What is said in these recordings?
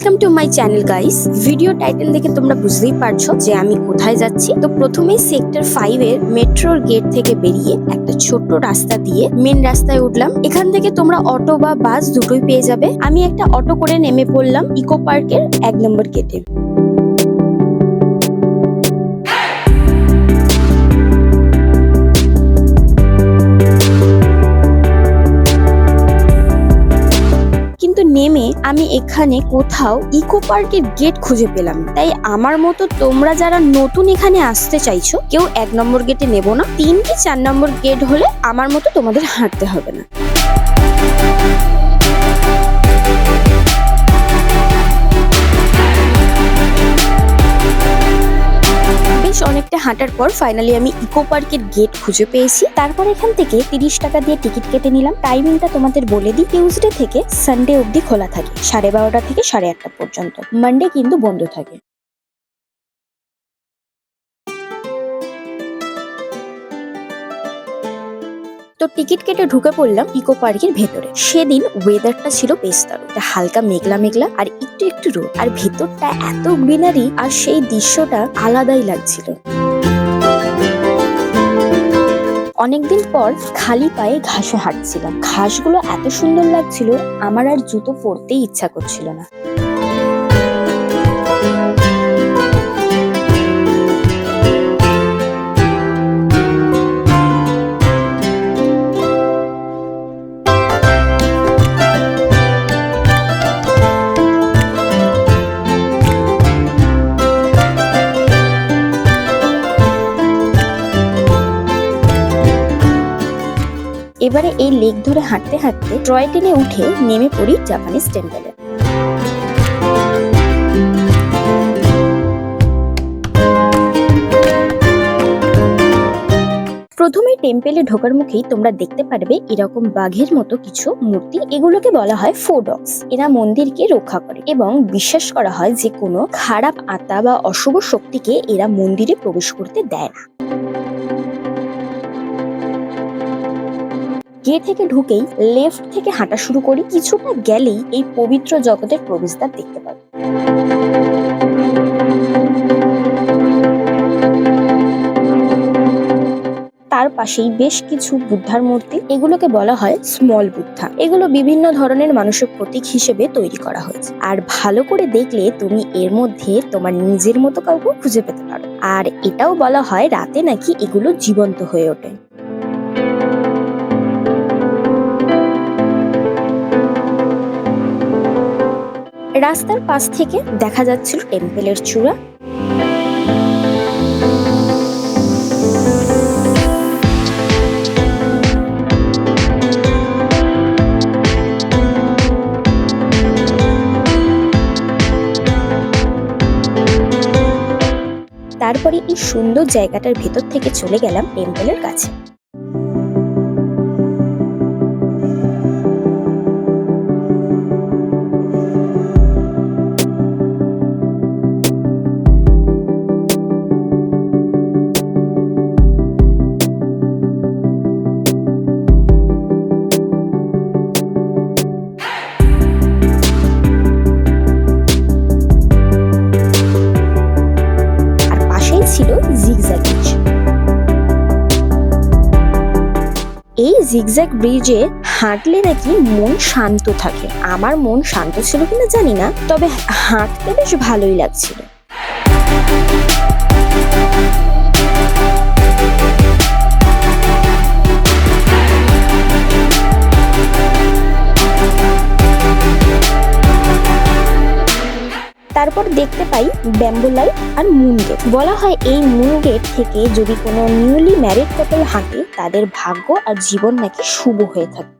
Welcome to my channel guys. Video title দেখে তোমরা বুঝতেই পারছো যে আমি কোথায় যাচ্ছি। তো প্রথমেই সেক্টর 5 এর মেট্রোর গেট থেকে বেরিয়ে একটা ছোট্ট রাস্তা দিয়ে মেন রাস্তায় উঠলাম। এখান থেকে তোমরা অটো বা বাস দুটোই পেয়ে যাবে। আমি একটা অটো করে নেমে পড়লাম ইকো পার্কের 1 নম্বর গেটে। নেমে আমি এখানে কোথাও ইকো পার্কের গেট খুঁজে পেলাম। তাই আমার মতো তোমরা যারা নতুন এখানে আসতে চাইছো, কেউ 1 নম্বর গেটে নেবো না। 3 কি 4 নম্বর গেট হলে আমার মতো তোমাদের হাঁটতে হবে না। বেশ অনেকটা হাঁটার পর ফাইনালি আমি ইকো পার্কের গেট খুঁজে পেয়েছি। তারপর এখান থেকে 30 টাকা দিয়ে টিকিট কেটে নিলাম। টাইমিংটা তোমাদের বলে দিই, টিউসডে থেকে সানডে অবধি খোলা থাকে 12:30 থেকে 1:30 পর্যন্ত। মানডে কিন্তু বন্ধ থাকে। তো টিকিট কেটে ঢুকে পড়লাম ইকো পার্কের ভেতরে। সেদিন ওয়েদারটা ছিল বেশ দারুণ, হালকা মেঘলা মেঘলা আর একটু একটু রোদ, আর ভেতরটা এত গ্রিনারি আর সেই দৃশ্যটা আলাদাই লাগছিল। অনেকদিন পর খালি পায়ে ঘাসে হাঁটছিলাম। ঘাসগুলো এত সুন্দর লাগছিল, আমার আর জুতো পরতেই ইচ্ছা করছিল না। এবারে এই লেক ধরে হাঁটতে হাঁটতে টয় ট্রেনে উঠে নেমে পড়ি জাপানিজ টেম্পলে। প্রথমে টেম্পেলে ঢোকার মুখেই তোমরা দেখতে পারবে এরকম বাঘের মতো কিছু মূর্তি। এগুলোকে বলা হয় 4 ডগস। এরা মন্দিরকে রক্ষা করে এবং বিশ্বাস করা হয় যে কোনো খারাপ আত্মা বা অশুভ শক্তিকে এরা মন্দিরে প্রবেশ করতে দেয় না। গেট থেকে ঢুকেই লেফট থেকে হাঁটা শুরু করি। কিছুটা গেলেই এই পবিত্র জগতের প্রবেশদ্বার দেখতে পাবো। তার পাশেই বেশ কিছু বুদ্ধার মূর্তি। এগুলোকে বলা হয় স্মল বুদ্ধা। এগুলো বিভিন্ন ধরনের মানুষের প্রতীক হিসেবে তৈরি করা হয়েছে। আর ভালো করে দেখলে তুমি এর মধ্যে তোমার নিজের মতো কাউকে খুঁজে পেতে পারো। আর এটাও বলা হয় রাতে নাকি এগুলো জীবন্ত হয়ে ওঠে। রাস্তার পাশ থেকে দেখা যাচ্ছিল টেম্পেলের চূড়া। তারপরে এই সুন্দর জায়গাটার ভেতর থেকে চলে গেলাম টেম্পেলের কাছে। ছিল জিগজ্যাগ ব্রিজ। এই জিগজ্যাগ ব্রিজে হাঁটলে নাকি মন শান্ত থাকে। আমার মন শান্ত ছিল কিনা জানি না, তবে হাঁটতে বেশ ভালোই লাগছিল। তারপর দেখতে পাই ব্যাম্বু লাইট আর মুন গেট। বলা হয় এই মুন গেট থেকে যদি কোনো নিউলি ম্যারিড কাপল হাঁটে, তাদের ভাগ্য আর জীবন নাকি শুভ হয়ে থাকে।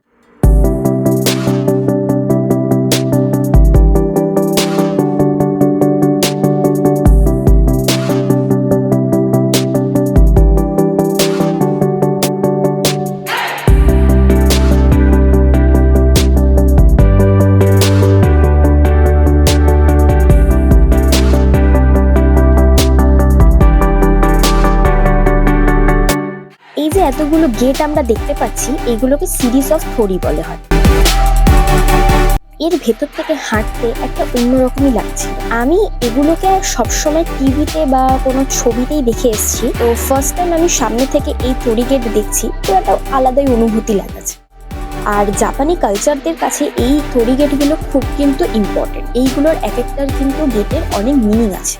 এতগুলো গেট আমরা দেখতে পাচ্ছি, এগুলোকে সিরিজ অফ থোরি বলা হয়। এর ভেতর থেকে হাঁটতে একটা অন্যরকমই লাগছিল। আমি এগুলোকে আর সবসময় টিভিতে বা কোনো ছবিতেই দেখে এসেছি, তো ফার্স্ট টাইম আমি সামনে থেকে এই টরি গেট দেখছি, তো একটা আলাদাই অনুভূতি লাগাচ্ছে। আর জাপানি কালচারদের কাছে এই টরি গেটগুলো খুব কিন্তু ইম্পর্টেন্ট। এইগুলোর এক একটার কিন্তু গেটের অনেক মিনিং আছে।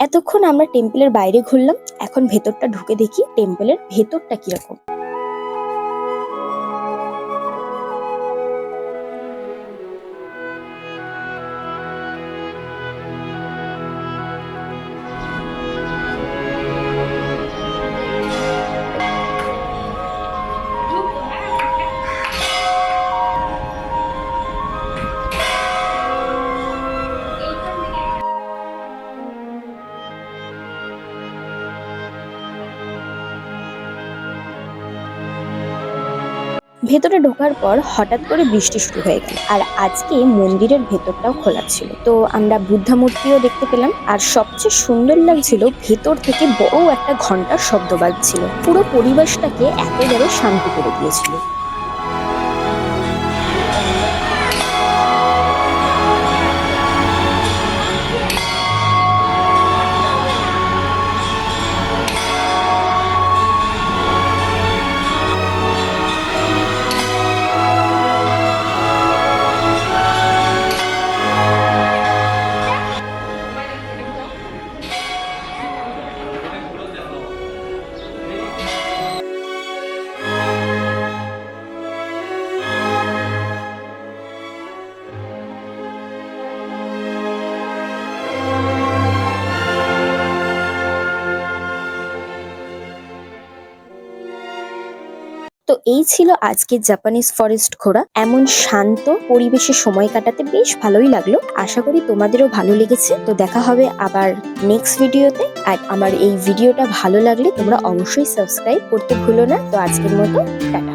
এতক্ষণ আমরা টেম্পলের বাইরে ঘুরলাম, এখন ভেতরটা ঢুকে দেখি টেম্পলের ভেতরটা কিরকম। ভেতরে ঢোকার পর হঠাৎ করে বৃষ্টি শুরু হয়ে গেল, আর আজকে মন্দিরের ভেতরটাও খোলা ছিল, তো আমরা বুদ্ধা মূর্তিও দেখতে পেলাম। আর সবচেয়ে সুন্দর লাগছিল ভেতর থেকে বড় একটা ঘন্টার শব্দ বাজছিল, পুরো পরিবেশটাকে একেবারে শান্ত করে দিয়েছিল। তো এই ছিল আজকের জাপানিজ ফরেস্ট ঘোরা। এমন শান্ত পরিবেশে সময় কাটাতে বেশ ভালোই লাগলো। আশা করি তোমাদেরও ভালো লেগেছে। তো দেখা হবে আবার নেক্সট ভিডিওতে। আর আমার এই ভিডিওটা ভালো লাগলে তোমরা অবশ্যই সাবস্ক্রাইব করতে ভুলো না। তো আজকের মতো টাটা।